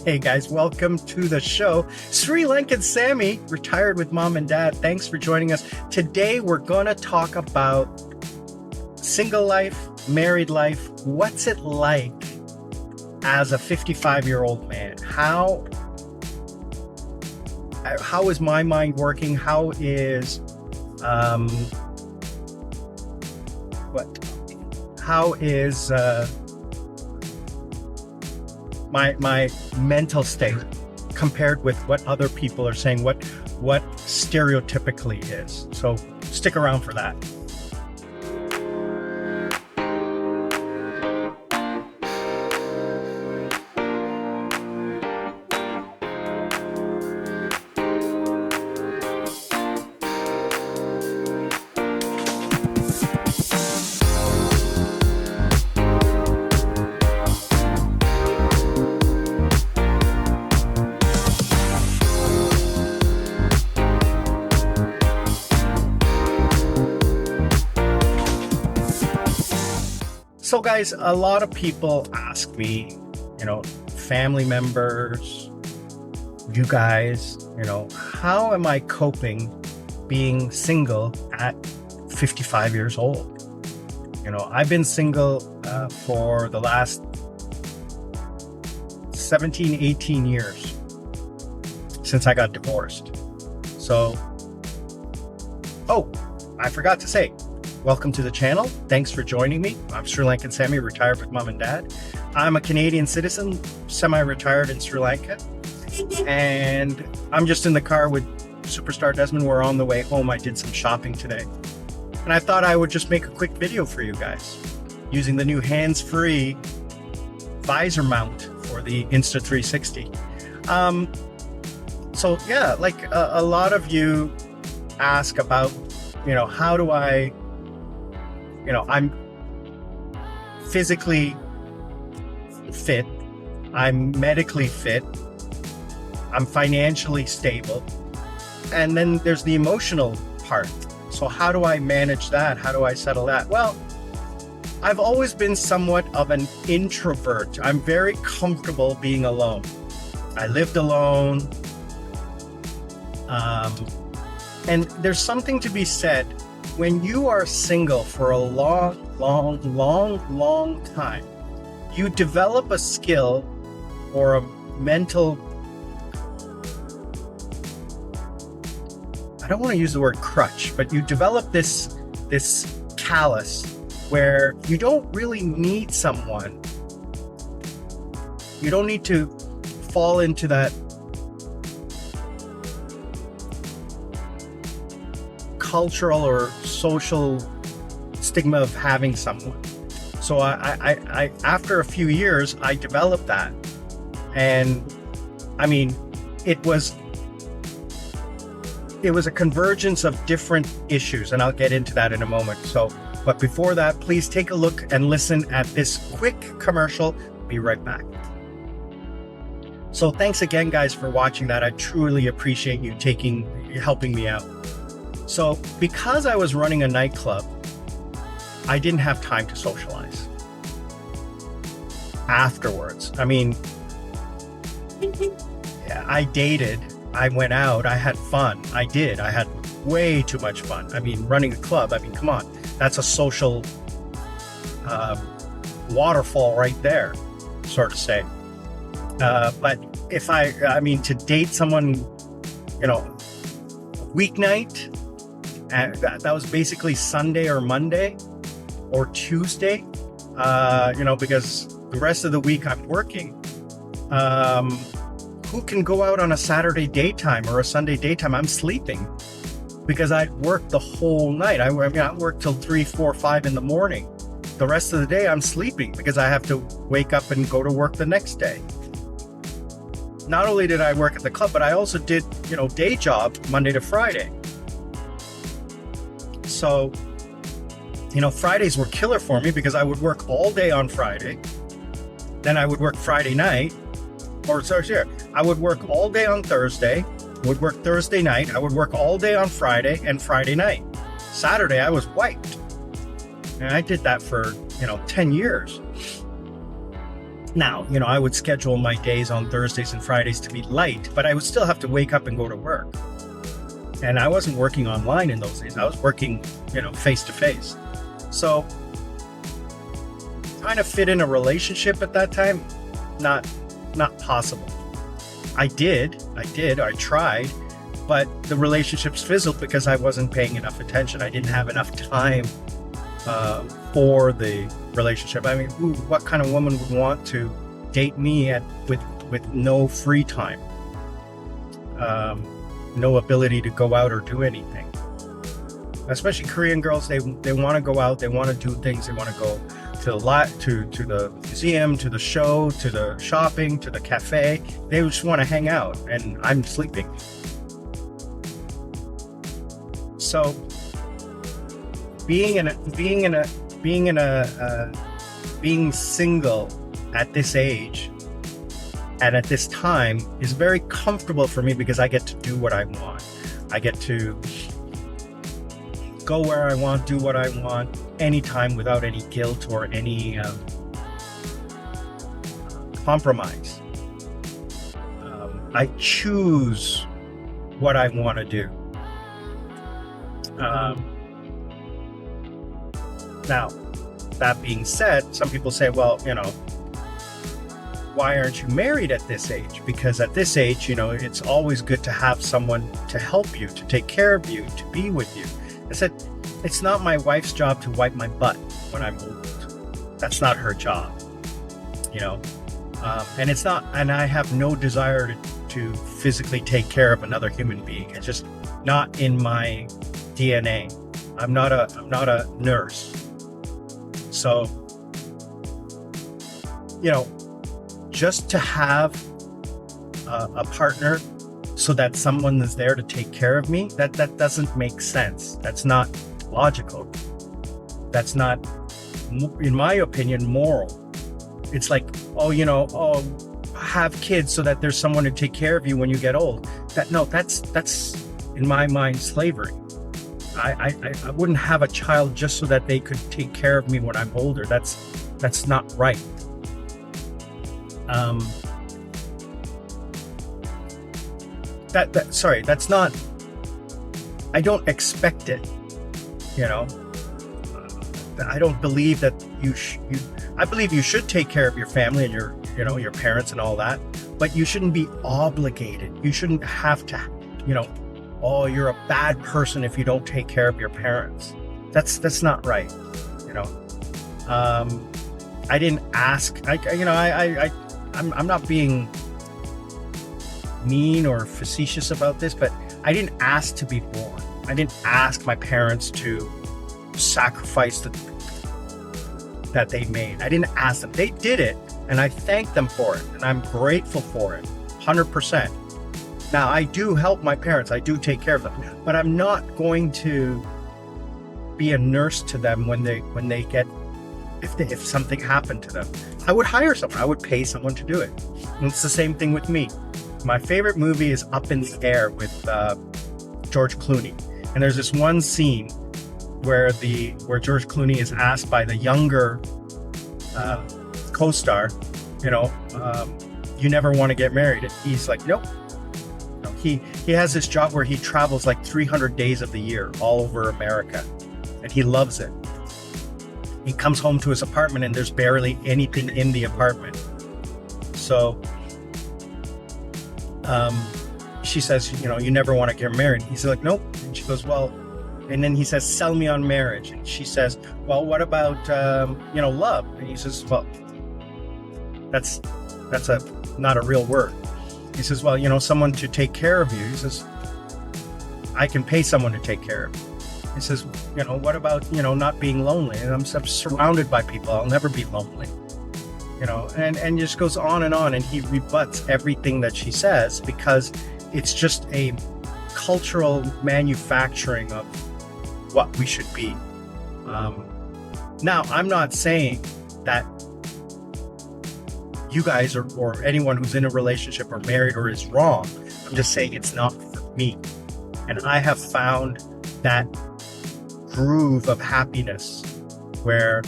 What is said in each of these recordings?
Hey guys, welcome to the show. Sri Lankan Sami, retired with mom and dad. Thanks for joining us. Today we're going to talk about single life, married life. What's it like as a 55-year-old man? How is my mind working? How is my mental state compared with what other people are saying, what stereotypically is. So stick around for that. So guys, a lot of people ask me, family members, you guys, how am I coping being single at 55 years old? I've been single for the last 17, 18 years since I got divorced. So, I forgot to say, welcome to the channel. Thanks for joining me. I'm Sri Lankan Sami, retired with mom and dad. I'm a Canadian citizen, semi-retired in Sri Lanka. And I'm just in the car with Superstar Desmond. We're on the way home. I did some shopping today. And I thought I would just make a quick video for you guys using the new hands-free visor mount for the Insta360. So yeah, like a lot of you ask about, how do I, I'm physically fit, I'm medically fit, I'm financially stable, and then there's the emotional part. So how do I manage that? How do I settle that? Well, I've always been somewhat of an introvert. I'm very comfortable being alone. I lived alone. And there's something to be said when you are single for a long time. You develop a skill or a mental, I don't want to use the word crutch, but you develop this callus where you don't really need someone. You don't need to fall into that cultural or social stigma of having someone. So I after a few years, I developed that. And I mean, it was a convergence of different issues, and I'll get into that in a moment. So, but before that, please take a look and listen at this quick commercial. Be right back. So thanks again, guys, for watching that. I truly appreciate you helping me out. So because I was running a nightclub, I didn't have time to socialize afterwards. I mean, I dated, I went out, I had fun. I had way too much fun. I mean, running a club, come on, that's a social waterfall right there, sort of say. But if to date someone, weeknight, and that was basically Sunday or Monday or Tuesday, because the rest of the week I'm working. Who can go out on a Saturday daytime or a Sunday daytime? I'm sleeping because I worked the whole night. I worked till 3, 4, 5 in the morning. The rest of the day I'm sleeping because I have to wake up and go to work the next day. Not only did I work at the club, but I also did, day job Monday to Friday. So, Fridays were killer for me because I would work all day on Friday. Then I would work Friday night. I would work all day on Thursday, would work Thursday night. I would work all day on Friday and Friday night. Saturday, I was wiped. And I did that for, 10 years. Now, I would schedule my days on Thursdays and Fridays to be light, but I would still have to wake up and go to work. And I wasn't working online in those days. I was working, face to face. So trying to fit in a relationship at that time, not possible. I tried, but the relationships fizzled because I wasn't paying enough attention. I didn't have enough time for the relationship. I mean, what kind of woman would want to date me with no free time? No ability to go out or do anything. Especially Korean girls, they want to go out, they want to do things, they want to go to the museum, to the show, to the shopping, to the cafe. They just want to hang out, and I'm sleeping. So being single at this age and at this time is very comfortable for me because I get to do what I want. I get to go where I want, do what I want, anytime without any guilt or any compromise. I choose what I want to do. Now, that being said, some people say, well, why aren't you married at this age? Because at this age, it's always good to have someone to help you, to take care of you, to be with you. I said, it's not my wife's job to wipe my butt when I'm old. That's not her job, and it's not, and I have no desire to physically take care of another human being. It's just not in my DNA. I'm not a nurse. So, just to have a partner so that someone is there to take care of me, that doesn't make sense. That's not logical. That's not, in my opinion, moral. It's like, have kids so that there's someone to take care of you when you get old. That's in my mind, slavery. I wouldn't have a child just so that they could take care of me when I'm older. That's not right. That's not, I don't expect it, I don't believe that I believe you should take care of your family and your parents and all that, but you shouldn't be obligated. You shouldn't have to, you're a bad person if you don't take care of your parents. That's not right, I didn't ask, I'm not being mean or facetious about this, but I didn't ask to be born. I didn't ask my parents to sacrifice that they made. I didn't ask them. They did it, and I thank them for it, and I'm grateful for it, 100%. Now, I do help my parents. I do take care of them, but I'm not going to be a nurse to them when they get, if something happened to them. I would hire someone. I would pay someone to do it. And it's the same thing with me. My favorite movie is Up in the Air with George Clooney. And there's this one scene where George Clooney is asked by the younger co-star, you never want to get married. And he's like, nope. He has this job where he travels like 300 days of the year all over America, and he loves it. He comes home to his apartment and there's barely anything in the apartment. So she says, you never want to get married. He's like, nope. And she goes, well, and then he says, sell me on marriage. And she says, well, what about, love? And he says, well, that's not a real word. He says, well, someone to take care of you. He says, I can pay someone to take care of you. He says, what about, not being lonely? And I'm surrounded by people. I'll never be lonely. And just goes on, and he rebuts everything that she says because it's just a cultural manufacturing of what we should be. Now, I'm not saying that you guys or anyone who's in a relationship or married or is wrong. I'm just saying it's not for me. And I have found that groove of happiness where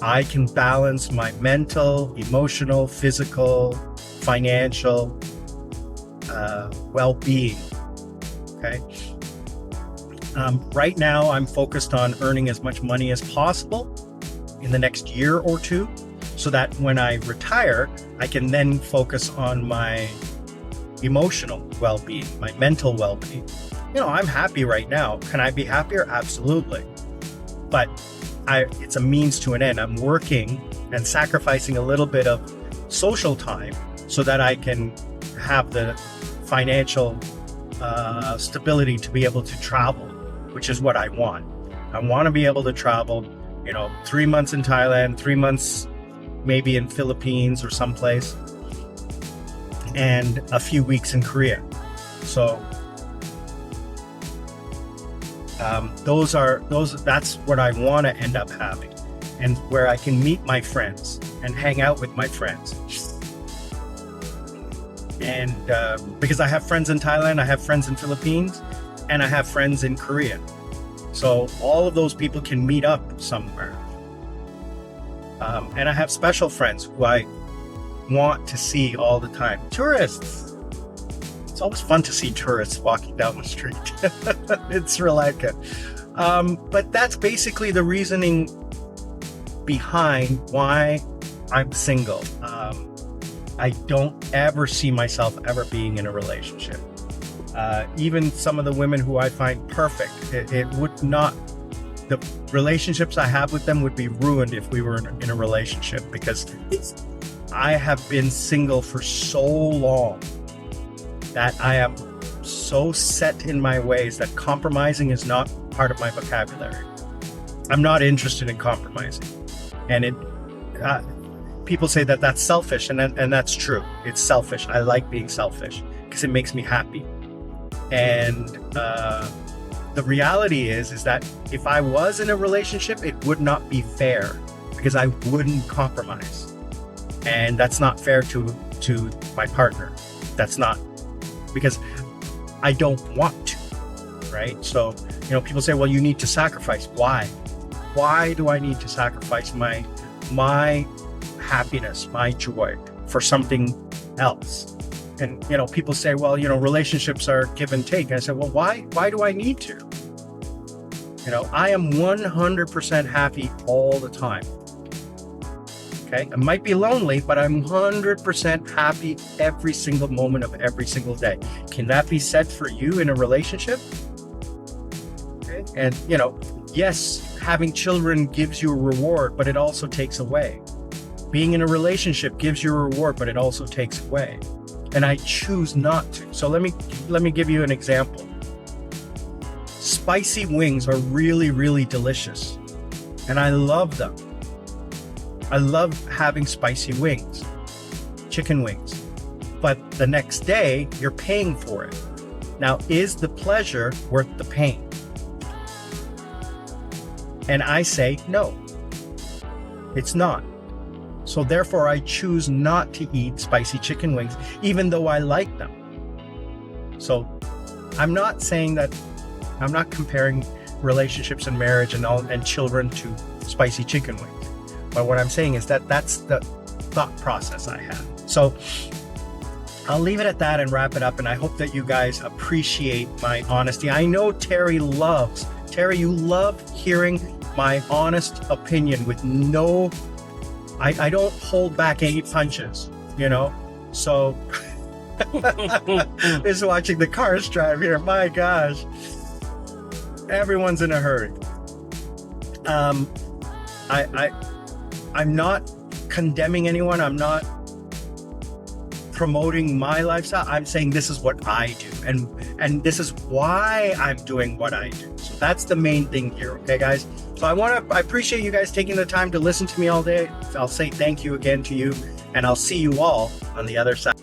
I can balance my mental, emotional, physical, financial well-being. Okay. Right now, I'm focused on earning as much money as possible in the next year or two, so that when I retire, I can then focus on my emotional well-being, my mental well-being. I'm happy right now. Can I be happier? Absolutely. But it's a means to an end. I'm working and sacrificing a little bit of social time so that I can have the financial stability to be able to travel, which is what I want. I want to be able to travel, 3 months in Thailand, 3 months maybe in Philippines or someplace, and a few weeks in Korea. So that's what I want to end up having, and where I can meet my friends and hang out with my friends. And because I have friends in Thailand, I have friends in Philippines, and I have friends in Korea. So all of those people can meet up somewhere. And I have special friends who I want to see all the time. Tourists. It's always fun to see tourists walking down the street in Sri Lanka. But that's basically the reasoning behind why I'm single. I don't ever see myself ever being in a relationship. Even some of the women who I find perfect, it would not, the relationships I have with them would be ruined if we were in a relationship, because I have been single for so long that I am so set in my ways that compromising is not part of my vocabulary. I'm not interested in compromising. And people say that that's selfish, and that's true. It's selfish. I like being selfish because it makes me happy. And the reality is that if I was in a relationship, it would not be fair because I wouldn't compromise. And that's not fair to my partner. That's not, because I don't want to, right? So, people say, well, you need to sacrifice. Why? Why do I need to sacrifice my happiness, my joy for something else? And, people say, well, relationships are give and take. And I said, well, why do I need to? I am 100% happy all the time. Okay. I might be lonely, but I'm 100% happy every single moment of every single day. Can that be said for you in a relationship? Okay. And, yes, having children gives you a reward, but it also takes away. Being in a relationship gives you a reward, but it also takes away. And I choose not to. So let me give you an example. Spicy wings are really, really delicious, and I love them. I love having spicy wings, chicken wings. But the next day, you're paying for it. Now, is the pleasure worth the pain? And I say no, it's not. So therefore, I choose not to eat spicy chicken wings, even though I like them. So I'm not saying that, I'm not comparing relationships and marriage and children to spicy chicken wings. But what I'm saying is that that's the thought process I have. So I'll leave it at that and wrap it up. And I hope that you guys appreciate my honesty. I know Terry, you love hearing my honest opinion with no, I don't hold back any punches, So just watching the cars drive here, my gosh, everyone's in a hurry. I'm not condemning anyone. I'm not promoting my lifestyle. I'm saying this is what I do, and this is why I'm doing what I do. So that's the main thing here, okay, guys? So I appreciate you guys taking the time to listen to me all day. I'll say thank you again to you, and I'll see you all on the other side.